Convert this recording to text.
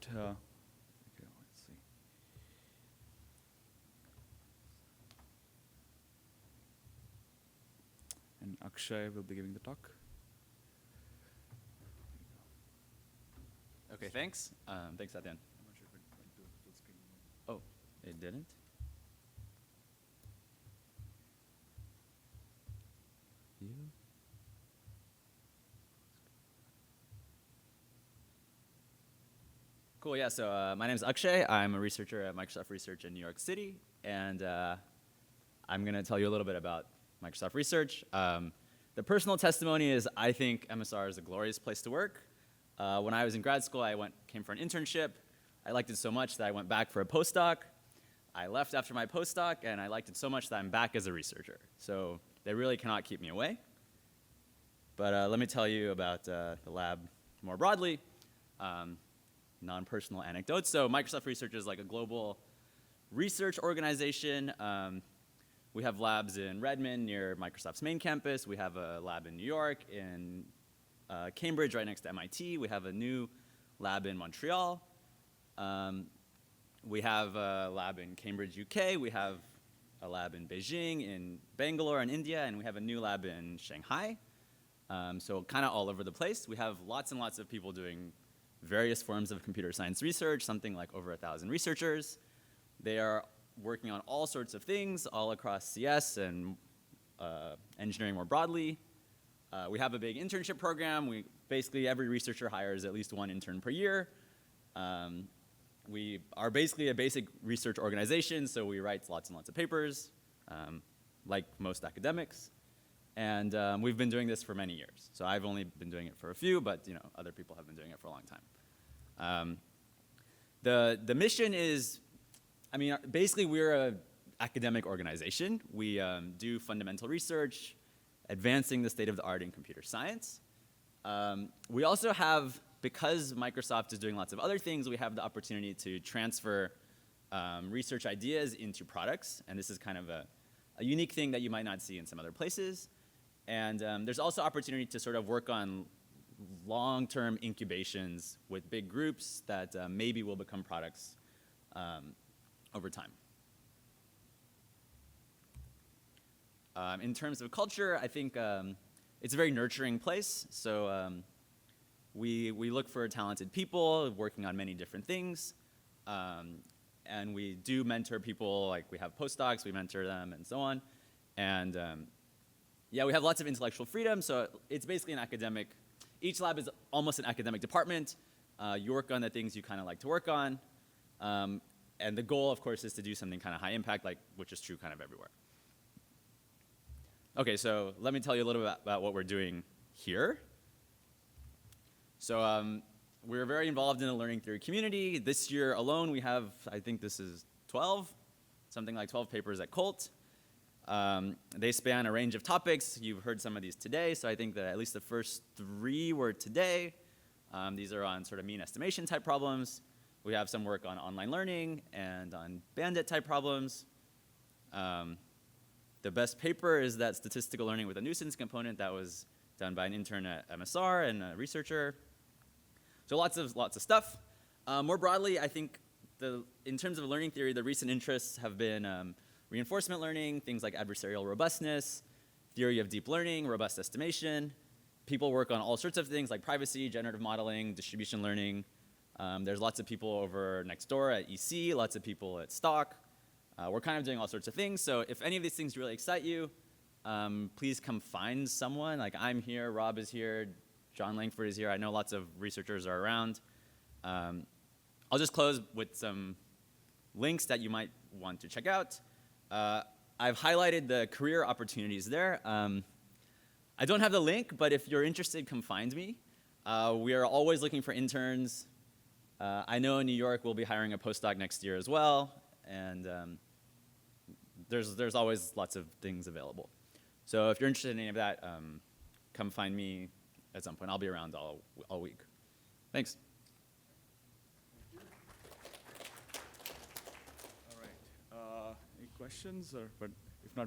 Okay, let's see. And Akshay will be giving the talk. Okay, thanks. Thanks, Satyan. I'm not sure if it went to full screen. Oh, it didn't? You? Cool, yeah, so my name is Akshay. I'm a researcher at Microsoft Research in New York City, and I'm going to tell you a little bit about Microsoft Research. The personal testimony is I think MSR is a glorious place to work. When I was in grad school, I came for an internship. I liked it so much that I went back for a postdoc. I left after my postdoc, and I liked it so much that I'm back as a researcher. So they really cannot keep me away. But let me tell you about the lab more broadly. Non-personal anecdotes. So Microsoft Research is like a global research organization. We have labs in Redmond near Microsoft's main campus. We have a lab in New York, in Cambridge right next to MIT. We have a new lab in Montreal. We have a lab in Cambridge, UK. We have a lab in Beijing, in Bangalore in India, and we have a new lab in Shanghai. So kind of all over the place. We have lots and lots of people doing various forms of computer science research, something like over 1,000 researchers. They are working on all sorts of things all across CS and engineering more broadly. We have a big internship program. Basically every researcher hires at least one intern per year. We are basically a basic research organization, so we write lots and lots of papers, like most academics. And we've been doing this for many years. So I've only been doing it for a few, but other people have been doing it for a long time. The mission is, basically we're an academic organization. We do fundamental research, advancing the state of the art in computer science. We also have, because Microsoft is doing lots of other things, we have the opportunity to transfer research ideas into products. And this is kind of a unique thing that you might not see in some other places. And there's also opportunity to sort of work on long-term incubations with big groups that maybe will become products over time. In terms of culture, I think it's a very nurturing place. So we look for talented people working on many different things. And we do mentor people, like we have postdocs, we mentor them, and so on. And yeah, we have lots of intellectual freedom, so it's basically an academic. Each lab is almost an academic department. You work on the things you kind of like to work on. And the goal, of course, is to do something kind of high impact, which is true kind of everywhere. Okay, so let me tell you a little bit about what we're doing here. So we're very involved in the learning theory community. This year alone, we have, I think this is 12, something like 12 papers at COLT. They span a range of topics. You've heard some of these today, so I think that at least the first 3 were today. These are on sort of mean estimation type problems. We have some work on online learning and on bandit type problems. The best paper is that statistical learning with a nuisance component that was done by an intern at MSR and a researcher. So lots of stuff. More broadly, I think in terms of learning theory, the recent interests have been reinforcement learning, things like adversarial robustness, theory of deep learning, robust estimation. People work on all sorts of things like privacy, generative modeling, distribution learning. There's lots of people over next door at EC, lots of people at Stock. We're kind of doing all sorts of things. So if any of these things really excite you, please come find someone. Like I'm here, Rob is here, John Langford is here. I know lots of researchers are around. I'll just close with some links that you might want to check out. I've highlighted the career opportunities there. I don't have the link, but if you're interested, come find me. We are always looking for interns. I know in New York we'll be hiring a postdoc next year as well, and there's always lots of things available. So if you're interested in any of that, come find me at some point. I'll be around all week. Thanks. All right. Any questions? But if not,